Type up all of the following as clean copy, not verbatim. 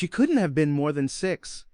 She couldn't have been more than 6.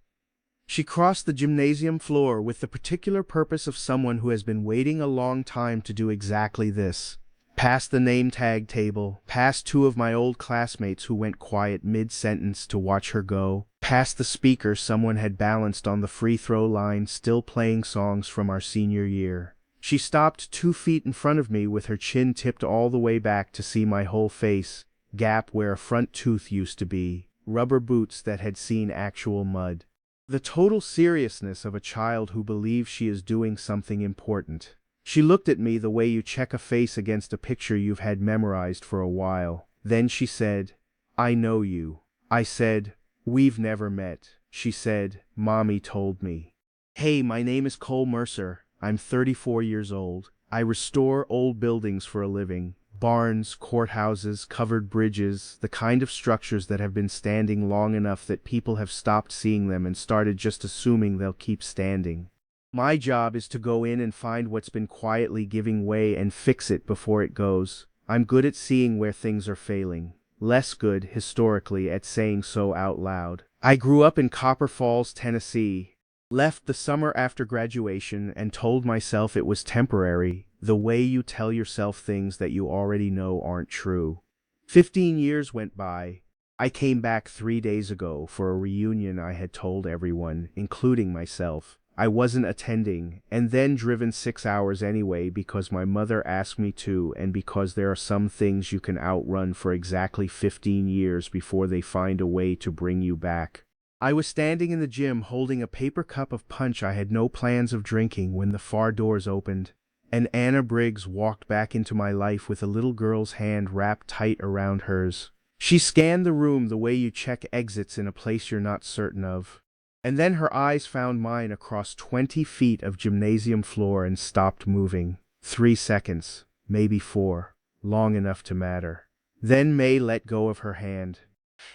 She crossed the gymnasium floor with the particular purpose of someone who has been waiting a long time to do exactly this. Past the name tag table, past 2 of my old classmates who went quiet mid-sentence to watch her go, past the speaker someone had balanced on the free throw line still playing songs from our senior year. She stopped 2 feet in front of me with her chin tipped all the way back to see my whole face, gap where a front tooth used to be, rubber boots that had seen actual mud. The total seriousness of a child who believes she is doing something important. She looked at me the way you check a face against a picture you've had memorized for a while. Then she said, "I know you." I said, "We've never met." She said, "Mommy told me." "Hey, my name is Cole Mercer. I'm 34 years old. I restore old buildings for a living. Barns, courthouses, covered bridges, the kind of structures that have been standing long enough that people have stopped seeing them and started just assuming they'll keep standing. My job is to go in and find what's been quietly giving way and fix it before it goes. I'm good at seeing where things are failing. Less good, historically, at saying so out loud. I grew up in Copper Falls, Tennessee. Left the summer after graduation and told myself it was temporary, the way you tell yourself things that you already know aren't true. 15 years went by. I came back 3 days ago for a reunion I had told everyone, including myself. I wasn't attending, and then driven 6 hours anyway because my mother asked me to and because there are some things you can outrun for exactly 15 years before they find a way to bring you back. I was standing in the gym holding a paper cup of punch I had no plans of drinking when the far doors opened, and Anna Briggs walked back into my life with a little girl's hand wrapped tight around hers. She scanned the room the way you check exits in a place you're not certain of. And then her eyes found mine across 20 feet of gymnasium floor and stopped moving. 3 seconds, maybe 4, long enough to matter. Then May let go of her hand.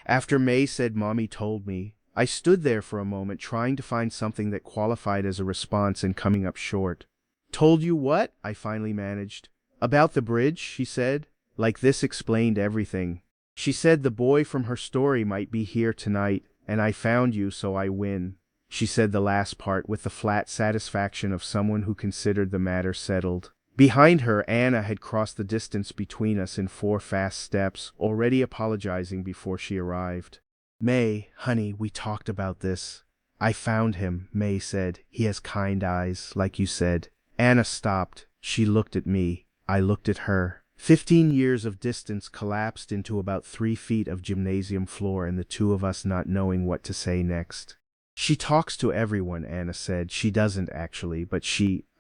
After May said "Mommy told me," I stood there for a moment trying to find something that qualified as a response and coming up short. "Told you what?" I finally managed. "About the bridge," she said. Like this explained everything. She said the boy from her story might be here tonight, and I found you, so I win. She said the last part with the flat satisfaction of someone who considered the matter settled. Behind her, Anna had crossed the distance between us in 4 fast steps, already apologizing before she arrived. "May, honey, we talked about this." "I found him," May said. "He has kind eyes, like you said." Anna stopped. She looked at me. I looked at her. 15 years of distance collapsed into about 3 feet of gymnasium floor and the 2 of us not knowing what to say next. "She talks to everyone," Anna said. "She doesn't actually, but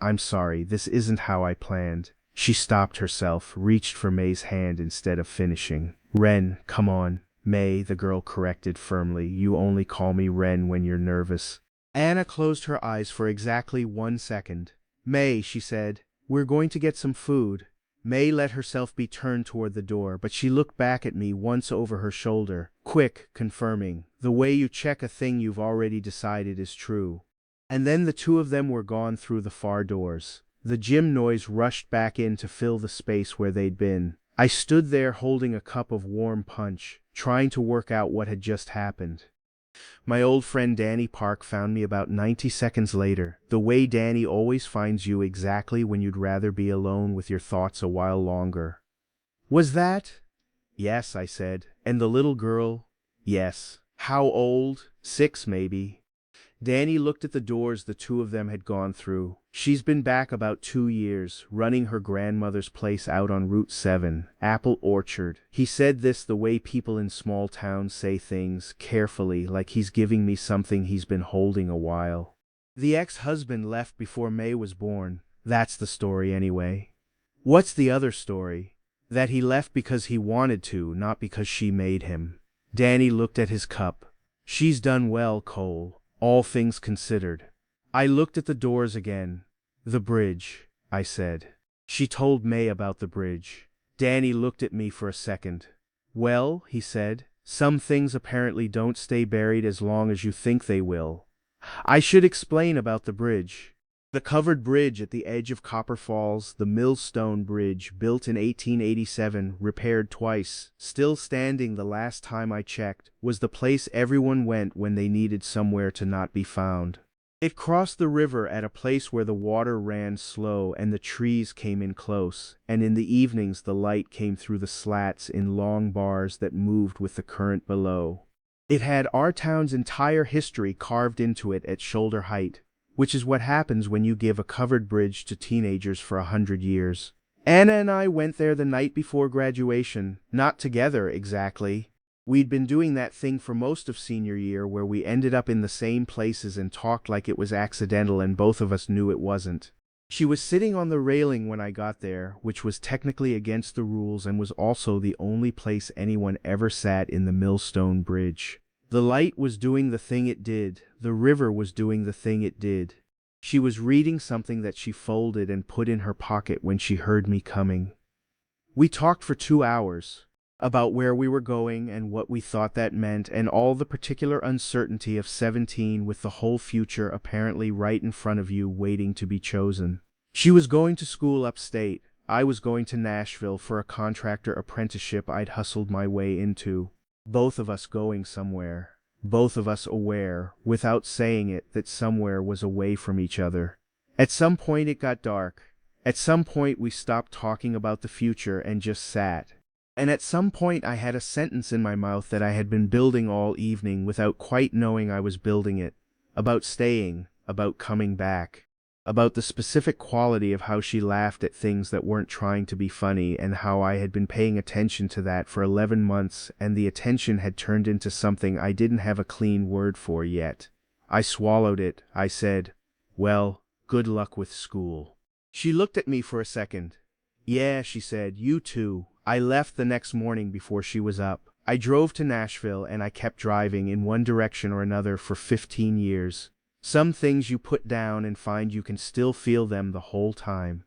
I'm sorry, this isn't how I planned." She stopped herself, reached for May's hand instead of finishing. "Ren, come on." "May," the girl corrected firmly. "You only call me Ren when you're nervous." Anna closed her eyes for exactly 1 second. "May," she said, "we're going to get some food." May let herself be turned toward the door, but she looked back at me once over her shoulder, quick, confirming, the way you check a thing you've already decided is true. And then the 2 of them were gone through the far doors. The gym noise rushed back in to fill the space where they'd been. I stood there holding a cup of warm punch, trying to work out what had just happened. My old friend Danny Park found me about 90 seconds later, the way Danny always finds you exactly when you'd rather be alone with your thoughts a while longer. "Was that?" "Yes," I said. "And the little girl?" "Yes." "How old?" 6, maybe. Danny looked at the doors the 2 of them had gone through. "She's been back about 2 years, running her grandmother's place out on Route 7, Apple Orchard." He said this the way people in small towns say things, carefully, like he's giving me something he's been holding a while. "The ex-husband left before May was born. That's the story anyway." "What's the other story?" "That he left because he wanted to, not because she made him." Danny looked at his cup. "She's done well, Cole, all things considered." I looked at the doors again. "The bridge," I said. "She told May about the bridge." Danny looked at me for a second. "Well," he said, "some things apparently don't stay buried as long as you think they will. I should explain about the bridge." The covered bridge at the edge of Copper Falls, the Millstone Bridge, built in 1887, repaired twice, still standing the last time I checked, was the place everyone went when they needed somewhere to not be found. It crossed the river at a place where the water ran slow and the trees came in close, and in the evenings the light came through the slats in long bars that moved with the current below. It had our town's entire history carved into it at shoulder height, which is what happens when you give a covered bridge to teenagers for 100 years. Anna and I went there the night before graduation, not together exactly. We'd been doing that thing for most of senior year where we ended up in the same places and talked like it was accidental and both of us knew it wasn't. She was sitting on the railing when I got there, which was technically against the rules and was also the only place anyone ever sat in the Millstone Bridge. The light was doing the thing it did. The river was doing the thing it did. She was reading something that she folded and put in her pocket when she heard me coming. We talked for 2 hours about where we were going and what we thought that meant and all the particular uncertainty of 17 with the whole future apparently right in front of you waiting to be chosen. She was going to school upstate. I was going to Nashville for a contractor apprenticeship I'd hustled my way into. Both of us going somewhere. Both of us aware, without saying it, that somewhere was away from each other. At some point it got dark. At some point we stopped talking about the future and just sat. And at some point I had a sentence in my mouth that I had been building all evening without quite knowing I was building it. About staying, about coming back. About the specific quality of how she laughed at things that weren't trying to be funny and how I had been paying attention to that for 11 months and the attention had turned into something I didn't have a clean word for yet. I swallowed it. I said, "Well, good luck with school." She looked at me for a second. "Yeah," she said, "you too." I left the next morning before she was up. I drove to Nashville and I kept driving in one direction or another for 15 years. Some things you put down and find you can still feel them the whole time.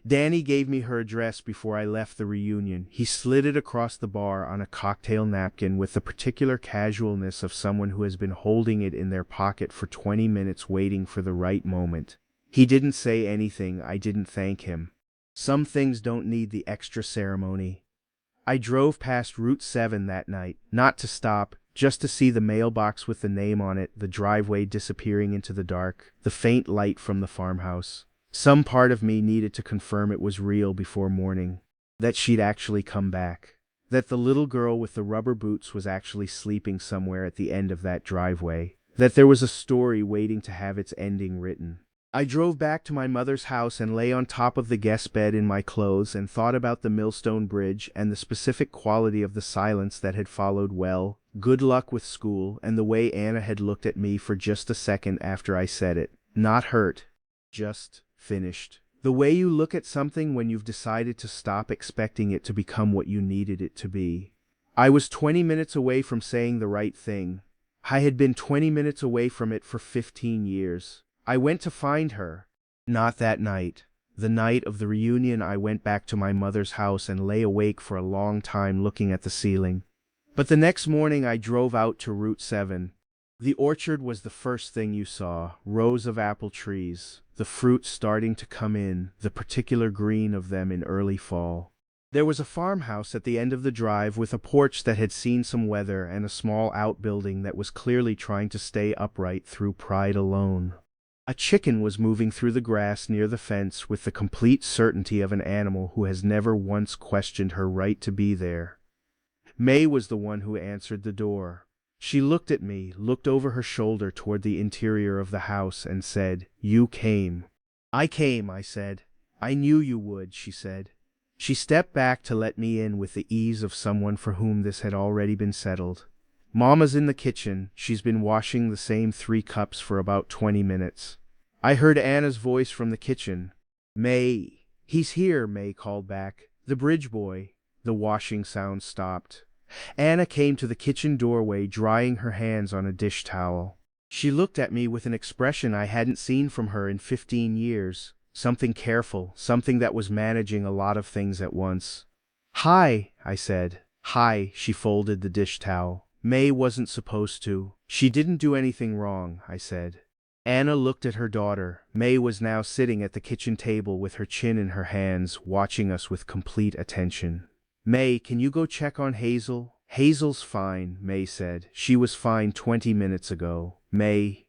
Danny gave me her address before I left the reunion. He slid it across the bar on a cocktail napkin with the particular casualness of someone who has been holding it in their pocket for 20 minutes waiting for the right moment. He didn't say anything. I didn't thank him. Some things don't need the extra ceremony. I drove past Route 7 that night, not to stop, just to see the mailbox with the name on it, the driveway disappearing into the dark, the faint light from the farmhouse. Some part of me needed to confirm it was real before morning, that she'd actually come back, that the little girl with the rubber boots was actually sleeping somewhere at the end of that driveway, that there was a story waiting to have its ending written. I drove back to my mother's house and lay on top of the guest bed in my clothes and thought about the Millstone Bridge and the specific quality of the silence that had followed. Well, good luck with school, and the way Anna had looked at me for just a second after I said it. Not hurt. Just finished. The way you look at something when you've decided to stop expecting it to become what you needed it to be. I was 20 minutes away from saying the right thing. I had been 20 minutes away from it for 15 years. I went to find her. Not that night. The night of the reunion I went back to my mother's house and lay awake for a long time looking at the ceiling. But the next morning I drove out to Route 7. The orchard was the first thing you saw, rows of apple trees, the fruit starting to come in, the particular green of them in early fall. There was a farmhouse at the end of the drive with a porch that had seen some weather and a small outbuilding that was clearly trying to stay upright through pride alone. A chicken was moving through the grass near the fence with the complete certainty of an animal who has never once questioned her right to be there. May was the one who answered the door. She looked at me, looked over her shoulder toward the interior of the house, and said, "You came." "I came," I said. "I knew you would," she said. She stepped back to let me in with the ease of someone for whom this had already been settled. Mama's in the kitchen. She's been washing the same 3 cups for about 20 minutes. I heard Anna's voice from the kitchen. "May." "He's here," May called back. "The bridge boy." The washing sound stopped. Anna came to the kitchen doorway, drying her hands on a dish towel. She looked at me with an expression I hadn't seen from her in 15 years. Something careful, something that was managing a lot of things at once. "Hi," I said. "Hi." She folded the dish towel. "May wasn't supposed to." "She didn't do anything wrong," I said. Anna looked at her daughter. May was now sitting at the kitchen table with her chin in her hands, watching us with complete attention. May, can you go check on Hazel? Hazel's fine, May said. She was fine 20 minutes ago. May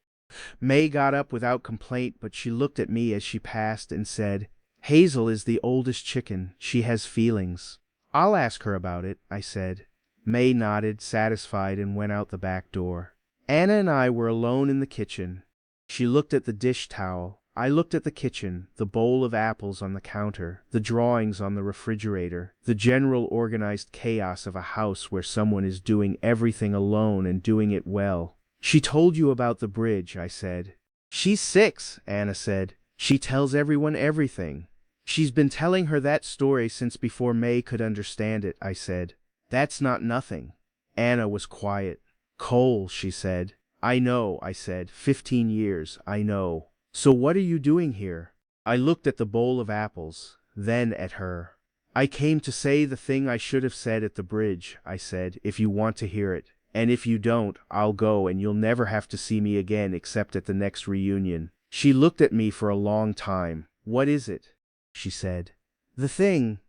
got up without complaint, but she looked at me as she passed and said, Hazel is the oldest chicken. She has feelings. I'll ask her about it, I said. May nodded, satisfied, and went out the back door. Anna and I were alone in the kitchen. She looked at the dish towel. I looked at the kitchen, the bowl of apples on the counter, the drawings on the refrigerator, the general organized chaos of a house where someone is doing everything alone and doing it well. She told you about the bridge, I said. She's 6, Anna said. She tells everyone everything. She's been telling her that story since before May could understand it, I said. That's not nothing. Anna was quiet. Cole, she said. I know, I said. 15 years, I know. So what are you doing here? I looked at the bowl of apples, then at her. I came to say the thing I should have said at the bridge, I said, if you want to hear it. And if you don't, I'll go and you'll never have to see me again except at the next reunion. She looked at me for a long time. What is it? She said. The thing.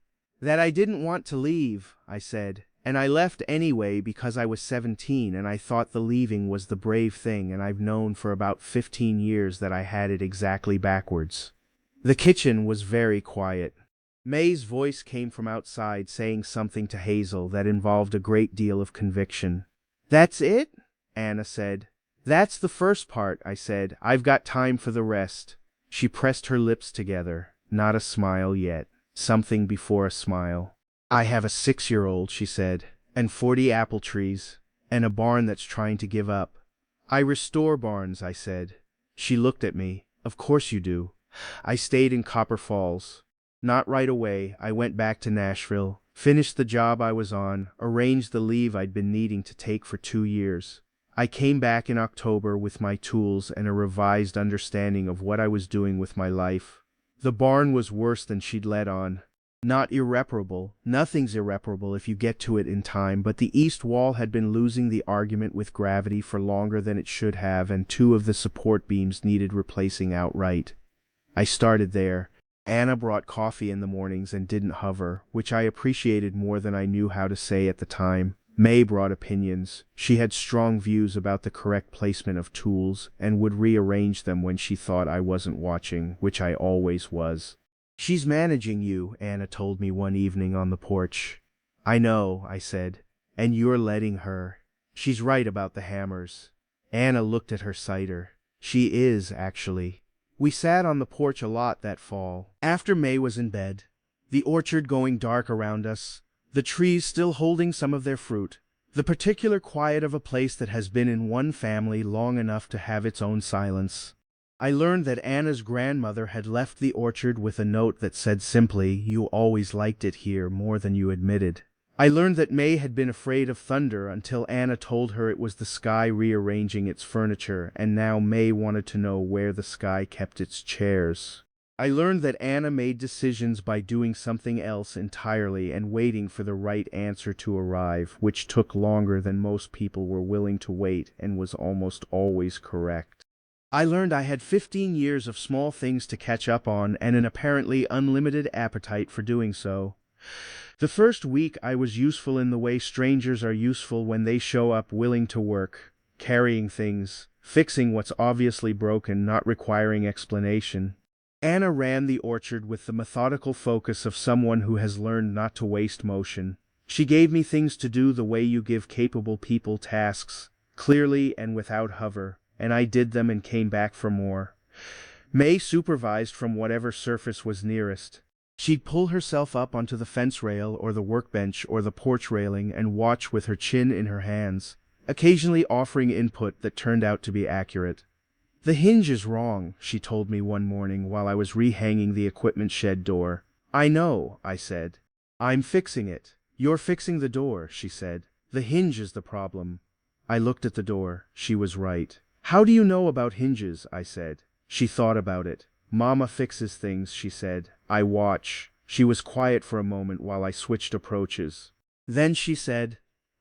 That I didn't want to leave, I said. And I left anyway because I was 17 and I thought the leaving was the brave thing, and I've known for about 15 years that I had it exactly backwards. The kitchen was very quiet. May's voice came from outside saying something to Hazel that involved a great deal of conviction. That's it? Anna said. That's the first part, I said. I've got time for the rest. She pressed her lips together. Not a smile yet. Something before a smile. I have a 6-year-old, she said, and 40 apple trees, and a barn that's trying to give up. I restore barns, I said. She looked at me. Of course you do. I stayed in Copper Falls. Not right away. I went back to Nashville, finished the job I was on, arranged the leave I'd been needing to take for 2 years. I came back in October with my tools and a revised understanding of what I was doing with my life. The barn was worse than she'd let on. Not irreparable. Nothing's irreparable if you get to it in time, but the east wall had been losing the argument with gravity for longer than it should have, and 2 of the support beams needed replacing outright. I started there. Anna brought coffee in the mornings and didn't hover, which I appreciated more than I knew how to say at the time. May brought opinions. She had strong views about the correct placement of tools, and would rearrange them when she thought I wasn't watching, which I always was. She's managing you, Anna told me one evening on the porch. I know, I said, and you're letting her. She's right about the hammers. Anna looked at her cider. She is, actually. We sat on the porch a lot that fall, after May was in bed, the orchard going dark around us, the trees still holding some of their fruit, the particular quiet of a place that has been in one family long enough to have its own silence. I learned that Anna's grandmother had left the orchard with a note that said simply, "You always liked it here more than you admitted." I learned that May had been afraid of thunder until Anna told her it was the sky rearranging its furniture, and now May wanted to know where the sky kept its chairs. I learned that Anna made decisions by doing something else entirely and waiting for the right answer to arrive, which took longer than most people were willing to wait and was almost always correct. I learned I had 15 years of small things to catch up on and an apparently unlimited appetite for doing so. The first week I was useful in the way strangers are useful when they show up willing to work, carrying things, fixing what's obviously broken, not requiring explanation. Anna ran the orchard with the methodical focus of someone who has learned not to waste motion. She gave me things to do the way you give capable people tasks, clearly and without hover, and I did them and came back for more. May supervised from whatever surface was nearest. She'd pull herself up onto the fence rail or the workbench or the porch railing and watch with her chin in her hands, occasionally offering input that turned out to be accurate. "The hinge is wrong," she told me one morning while I was rehanging the equipment shed door. "I know," I said. "I'm fixing it." "You're fixing the door," she said. "The hinge is the problem." I looked at the door. She was right. "How do you know about hinges?" I said. She thought about it. "Mama fixes things," she said. "I watch." She was quiet for a moment while I switched approaches. Then she said,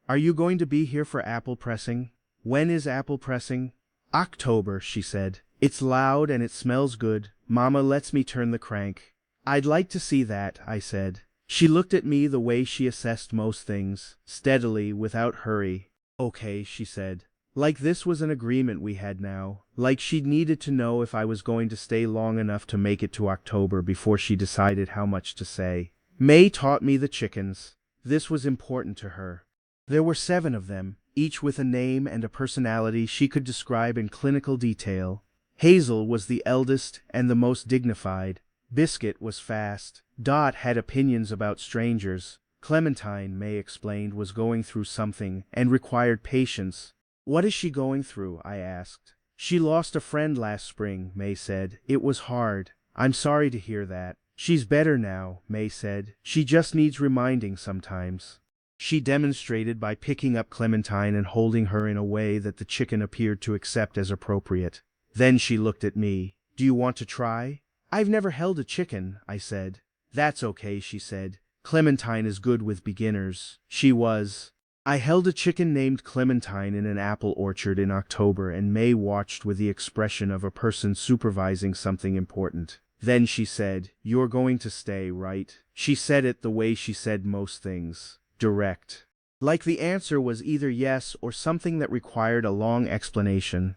"Are you going to be here for apple pressing?" "When is apple pressing?" "October," she said. It's loud and it smells good. Mama lets me turn the crank. I'd like to see that, I said. She looked at me the way she assessed most things, steadily, without hurry. Okay, she said. Like this was an agreement we had now, like she'd needed to know if I was going to stay long enough to make it to October before she decided how much to say. May taught me the chickens. This was important to her. There were 7 of them, each with a name and a personality she could describe in clinical detail. Hazel was the eldest and the most dignified. Biscuit was fast. Dot had opinions about strangers. Clementine, May explained, was going through something and required patience. What is she going through? I asked. She lost a friend last spring, May said. It was hard. I'm sorry to hear that. She's better now, May said. She just needs reminding sometimes. She demonstrated by picking up Clementine and holding her in a way that the chicken appeared to accept as appropriate. Then she looked at me. Do you want to try? I've never held a chicken, I said. That's okay, she said. Clementine is good with beginners. She was. I held a chicken named Clementine in an apple orchard in October, and May watched with the expression of a person supervising something important. Then she said, "You're going to stay, right?" She said it the way she said most things. Direct. Like the answer was either yes or something that required a long explanation.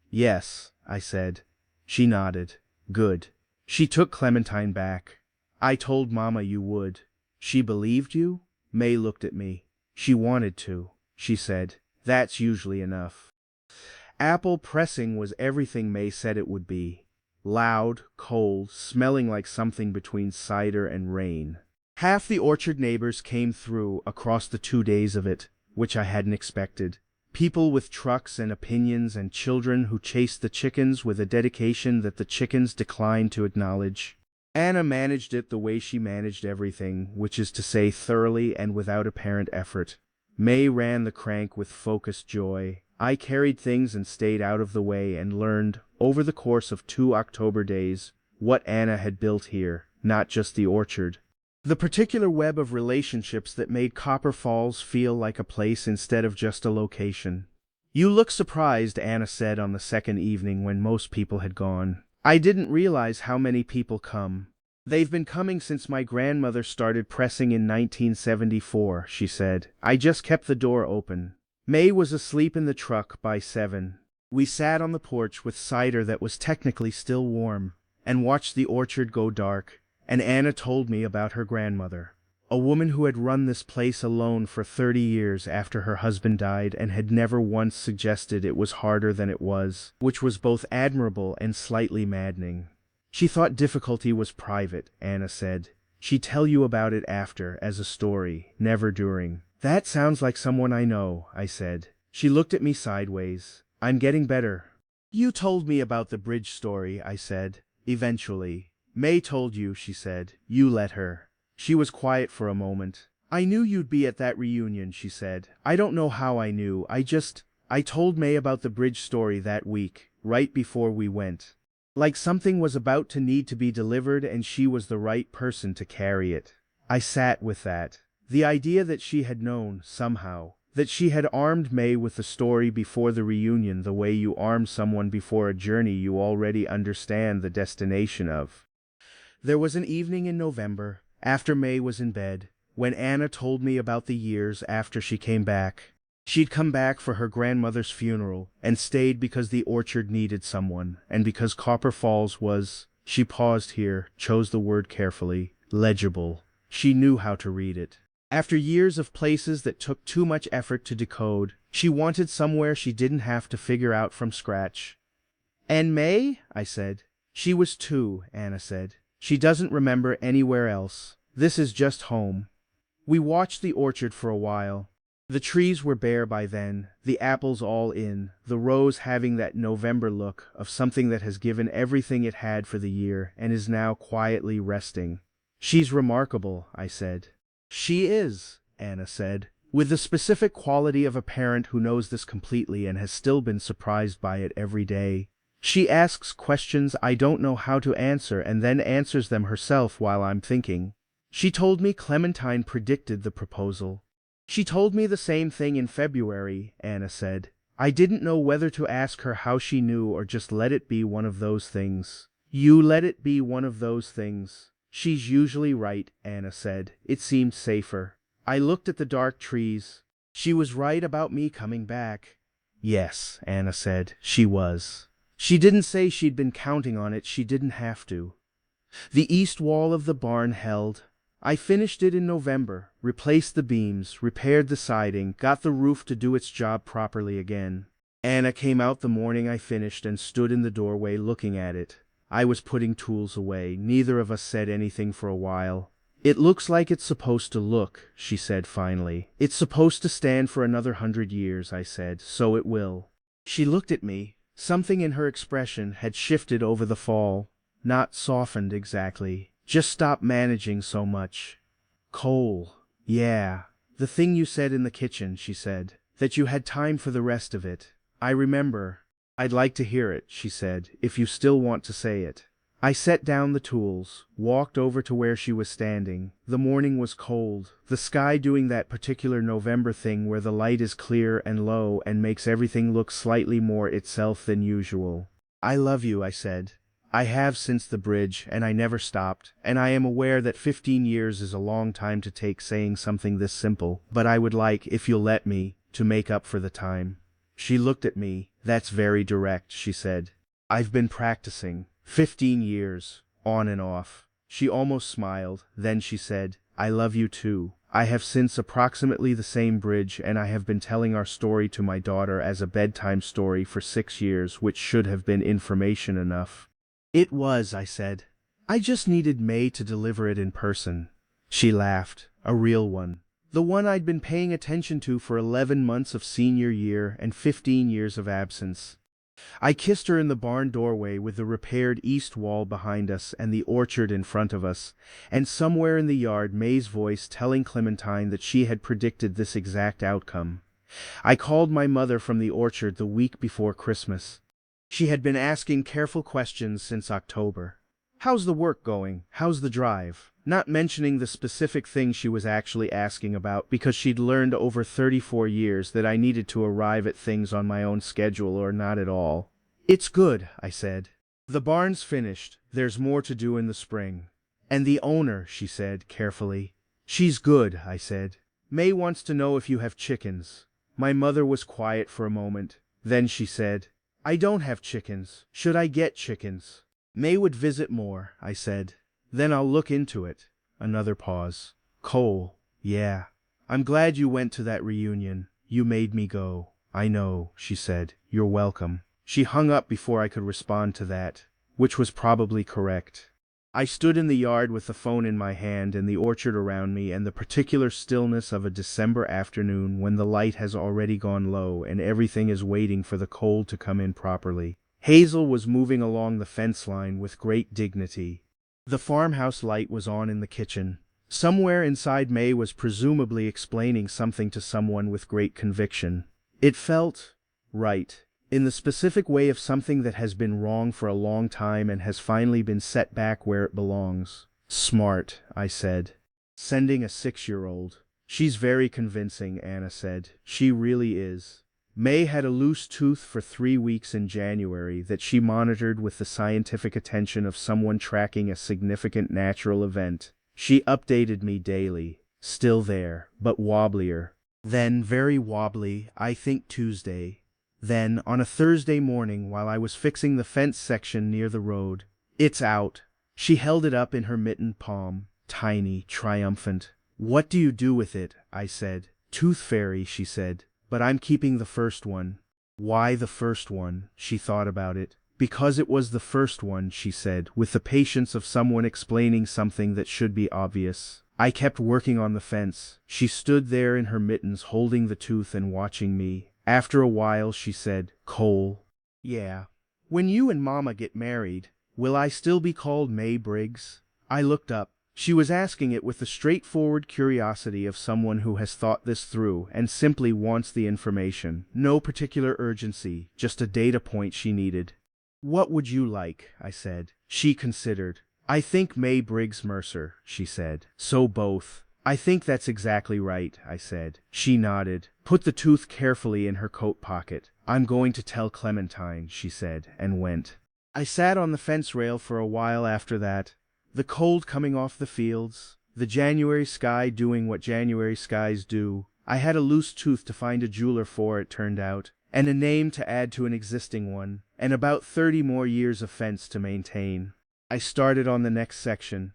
Yes, I said. She nodded. Good. She took Clementine back. I told Mama you would. She believed you? May looked at me. She wanted to, she said. That's usually enough. Apple pressing was everything May said it would be. Loud, cold, smelling like something between cider and rain. Half the orchard neighbors came through across the 2 days of it, which I hadn't expected. People with trucks and opinions, and children who chased the chickens with a dedication that the chickens declined to acknowledge. Anna managed it the way she managed everything, which is to say thoroughly and without apparent effort. May ran the crank with focused joy. I carried things and stayed out of the way and learned, over the course of 2 October days, what Anna had built here, not just the orchard. The particular web of relationships that made Copper Falls feel like a place instead of just a location. You look surprised, Anna said on the second evening when most people had gone. I didn't realize how many people come. They've been coming since my grandmother started pressing in 1974, she said. I just kept the door open. May was asleep in the truck by 7. We sat on the porch with cider that was technically still warm, and watched the orchard go dark. And Anna told me about her grandmother, a woman who had run this place alone for 30 years after her husband died and had never once suggested it was harder than it was, which was both admirable and slightly maddening. She thought difficulty was private, Anna said. She'd tell you about it after, as a story, never during. That sounds like someone I know, I said. She looked at me sideways. I'm getting better. You told me about the bridge story, I said. Eventually. May told you, she said. You let her. She was quiet for a moment. I knew you'd be at that reunion, she said. I don't know how I knew. I told May about the bridge story that week, right before we went. Like something was about to need to be delivered and she was the right person to carry it. I sat with that. The idea that she had known, somehow, that she had armed May with the story before the reunion the way you arm someone before a journey you already understand the destination of. There was an evening in November, after May was in bed, when Anna told me about the years after she came back. She'd come back for her grandmother's funeral, and stayed because the orchard needed someone, and because Copper Falls was, she paused here, chose the word carefully, legible. She knew how to read it. After years of places that took too much effort to decode, she wanted somewhere she didn't have to figure out from scratch. And May? I said. She was 2, Anna said. She doesn't remember anywhere else. This is just home. We watched the orchard for a while. The trees were bare by then, the apples all in, the rose having that November look of something that has given everything it had for the year and is now quietly resting. She's remarkable, I said. She is, Anna said, with the specific quality of a parent who knows this completely and has still been surprised by it every day. She asks questions I don't know how to answer and then answers them herself while I'm thinking. She told me Clementine predicted the proposal. She told me the same thing in February, Anna said. I didn't know whether to ask her how she knew or just let it be one of those things. You let it be one of those things. She's usually right, Anna said. It seemed safer. I looked at the dark trees. She was right about me coming back. Yes, Anna said, she was. She didn't say she'd been counting on it, she didn't have to. The east wall of the barn held. I finished it in November, replaced the beams, repaired the siding, got the roof to do its job properly again. Anna came out the morning I finished and stood in the doorway looking at it. I was putting tools away. Neither of us said anything for a while. It looks like it's supposed to look, she said finally. It's supposed to stand for another 100 years, I said, so it will. She looked at me. Something in her expression had shifted over the fall. Not softened exactly. Just stopped managing so much. Coal. Yeah. The thing you said in the kitchen, she said. That you had time for the rest of it. I remember. I'd like to hear it, she said, if you still want to say it. I set down the tools, walked over to where she was standing. The morning was cold, the sky doing that particular November thing where the light is clear and low and makes everything look slightly more itself than usual. I love you, I said. I have since the bridge, and I never stopped, and I am aware that 15 years is a long time to take saying something this simple, but I would like, if you'll let me, to make up for the time. She looked at me. That's very direct, she said. I've been practicing. 15 years, on and off. She almost smiled, then she said, I love you too. I have since approximately the same bridge, and I have been telling our story to my daughter as a bedtime story for 6 years, which should have been information enough. It was, I said. I just needed May to deliver it in person. She laughed, a real one. The one I'd been paying attention to for 11 months of senior year and 15 years of absence. I kissed her in the barn doorway with the repaired east wall behind us and the orchard in front of us, and somewhere in the yard May's voice telling Clementine that she had predicted this exact outcome. I called my mother from the orchard the week before Christmas. She had been asking careful questions since October. How's the work going? How's the drive? Not mentioning the specific thing she was actually asking about because she'd learned over 34 years that I needed to arrive at things on my own schedule or not at all. It's good, I said. The barn's finished. There's more to do in the spring. And the owner, she said carefully. She's good, I said. May wants to know if you have chickens. My mother was quiet for a moment. Then she said, I don't have chickens. Should I get chickens? May would visit more, I said. Then I'll look into it. Another pause. Cole, yeah. I'm glad you went to that reunion. You made me go. I know, she said. You're welcome. She hung up before I could respond to that, which was probably correct. I stood in the yard with the phone in my hand and the orchard around me and the particular stillness of a December afternoon when the light has already gone low and everything is waiting for the cold to come in properly. Hazel was moving along the fence line with great dignity. The farmhouse light was on in the kitchen. Somewhere inside May was presumably explaining something to someone with great conviction. It felt right, in the specific way of something that has been wrong for a long time and has finally been set back where it belongs. Smart, I said. Sending a 6-year-old. She's very convincing, Anna said. She really is. May had a loose tooth for 3 weeks in January that she monitored with the scientific attention of someone tracking a significant natural event. She updated me daily. Still there, but wobblier. Then very wobbly, I think Tuesday. Then, on a Thursday morning while I was fixing the fence section near the road, it's out. She held it up in her mittened palm, tiny, triumphant. What do you do with it? I said. Tooth fairy, she said. But I'm keeping the first one. Why the first one? She thought about it. Because it was the first one, she said, with the patience of someone explaining something that should be obvious. I kept working on the fence. She stood there in her mittens holding the tooth and watching me. After a while she said, Cole. Yeah. When you and Mama get married, will I still be called May Briggs? I looked up. She was asking it with the straightforward curiosity of someone who has thought this through and simply wants the information. No particular urgency, just a data point she needed. What would you like? I said. She considered. I think May Briggs Mercer, she said. So both. I think that's exactly right, I said. She nodded, put the tooth carefully in her coat pocket. I'm going to tell Clementine, she said, and went. I sat on the fence rail for a while after that, the cold coming off the fields, the January sky doing what January skies do. I had a loose tooth to find a jeweler for, it turned out, and a name to add to an existing one, and about 30 more years of fence to maintain. I started on the next section.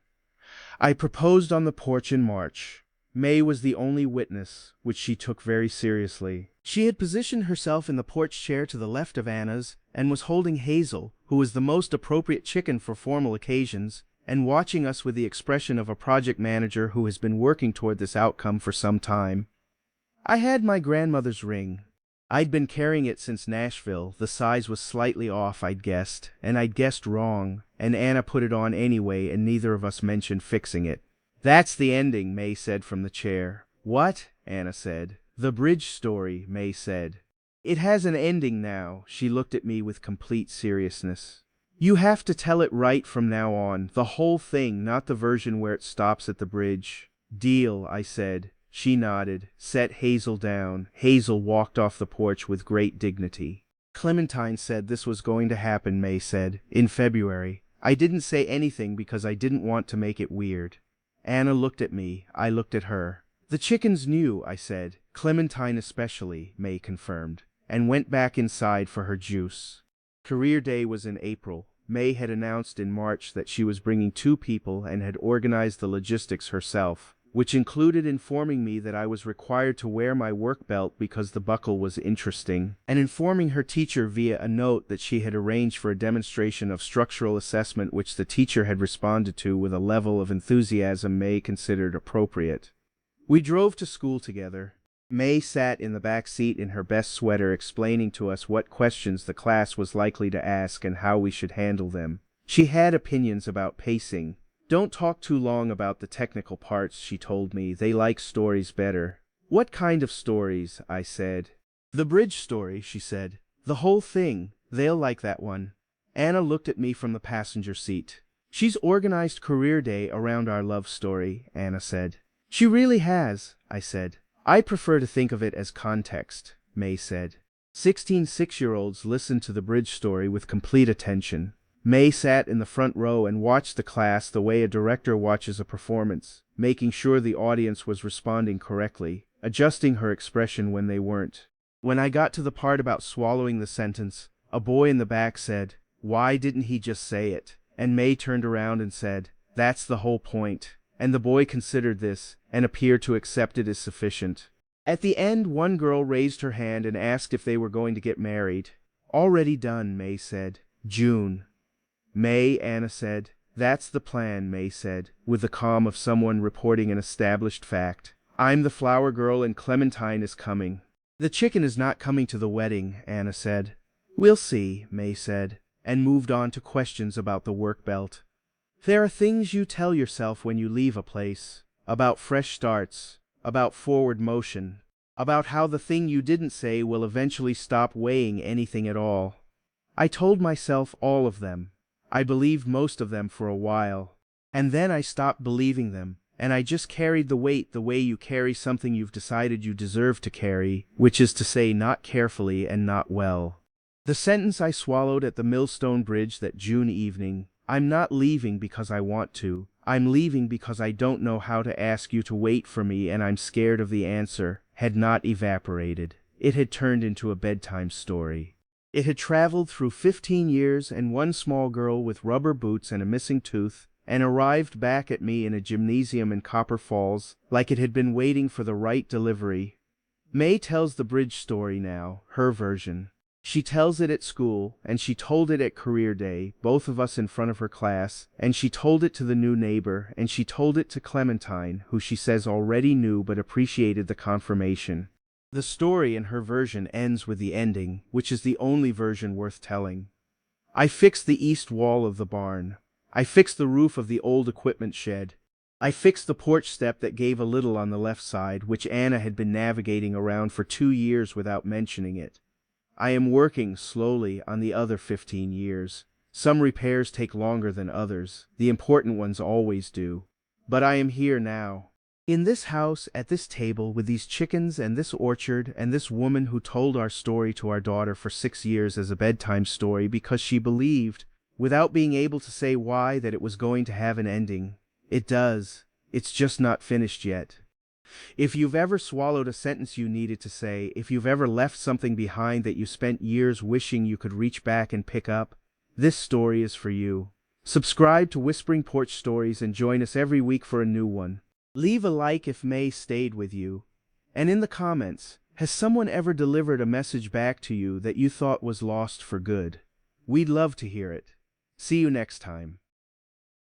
I proposed on the porch in March. May was the only witness, which she took very seriously. She had positioned herself in the porch chair to the left of Anna's, and was holding Hazel, who was the most appropriate chicken for formal occasions, and watching us with the expression of a project manager who has been working toward this outcome for some time. I had my grandmother's ring. I'd been carrying it since Nashville. The size was slightly off, I'd guessed, and I'd guessed wrong, and Anna put it on anyway, and neither of us mentioned fixing it. That's the ending, May said from the chair. What? Anna said. The bridge story, May said. It has an ending now. She looked at me with complete seriousness. You have to tell it right from now on, the whole thing, not the version where it stops at the bridge. Deal, I said. She nodded, set Hazel down. Hazel walked off the porch with great dignity. Clementine said this was going to happen, May said, in February. I didn't say anything because I didn't want to make it weird. Anna looked at me, I looked at her. The chickens knew, I said, Clementine especially, May confirmed, and went back inside for her juice. Career Day was in April. May had announced in March that she was bringing 2 people and had organized the logistics herself, which included informing me that I was required to wear my work belt because the buckle was interesting, and informing her teacher via a note that she had arranged for a demonstration of structural assessment which the teacher had responded to with a level of enthusiasm May considered appropriate. We drove to school together. May sat in the back seat in her best sweater explaining to us what questions the class was likely to ask and how we should handle them. She had opinions about pacing. Don't talk too long about the technical parts, she told me. They like stories better. What kind of stories? I said. The bridge story, she said. The whole thing. They'll like that one. Anna looked at me from the passenger seat. She's organized Career Day around our love story, Anna said. She really has, I said. I prefer to think of it as context, May said. 16 6-year-olds listened to the bridge story with complete attention. May sat in the front row and watched the class the way a director watches a performance, making sure the audience was responding correctly, adjusting her expression when they weren't. When I got to the part about swallowing the sentence, a boy in the back said, "Why didn't he just say it?" And May turned around and said, "That's the whole point." And the boy considered this, and appeared to accept it as sufficient. At the end, one girl raised her hand and asked if they were going to get married. "Already done," May said. "June." "May," Anna said. "That's the plan," May said, with the calm of someone reporting an established fact. "I'm the flower girl and Clementine is coming." "The chicken is not coming to the wedding," Anna said. "We'll see," May said, and moved on to questions about the work belt. There are things you tell yourself when you leave a place, about fresh starts, about forward motion, about how the thing you didn't say will eventually stop weighing anything at all. I told myself all of them. I believed most of them for a while. And then I stopped believing them, and I just carried the weight the way you carry something you've decided you deserve to carry, which is to say not carefully and not well. The sentence I swallowed at the Millstone Bridge that June evening, "I'm not leaving because I want to. I'm leaving because I don't know how to ask you to wait for me and I'm scared of the answer," had not evaporated. It had turned into a bedtime story. It had traveled through 15 years and one small girl with rubber boots and a missing tooth, and arrived back at me in a gymnasium in Copper Falls, like it had been waiting for the right delivery. May tells the bridge story now, her version. She tells it at school, and she told it at Career Day, both of us in front of her class, and she told it to the new neighbor, and she told it to Clementine, who she says already knew but appreciated the confirmation. The story in her version ends with the ending, which is the only version worth telling. I fixed the east wall of the barn. I fixed the roof of the old equipment shed. I fixed the porch step that gave a little on the left side, which Anna had been navigating around for 2 years without mentioning it. I am working slowly on the other 15 years. Some repairs take longer than others. The important ones always do. But I am here now. In this house, at this table, with these chickens and this orchard and this woman who told our story to our daughter for 6 years as a bedtime story because she believed, without being able to say why, that it was going to have an ending. It does. It's just not finished yet. If you've ever swallowed a sentence you needed to say, if you've ever left something behind that you spent years wishing you could reach back and pick up, this story is for you. Subscribe to Whispering Porch Stories and join us every week for a new one. Leave a like if May stayed with you. And in the comments, has someone ever delivered a message back to you that you thought was lost for good? We'd love to hear it. See you next time.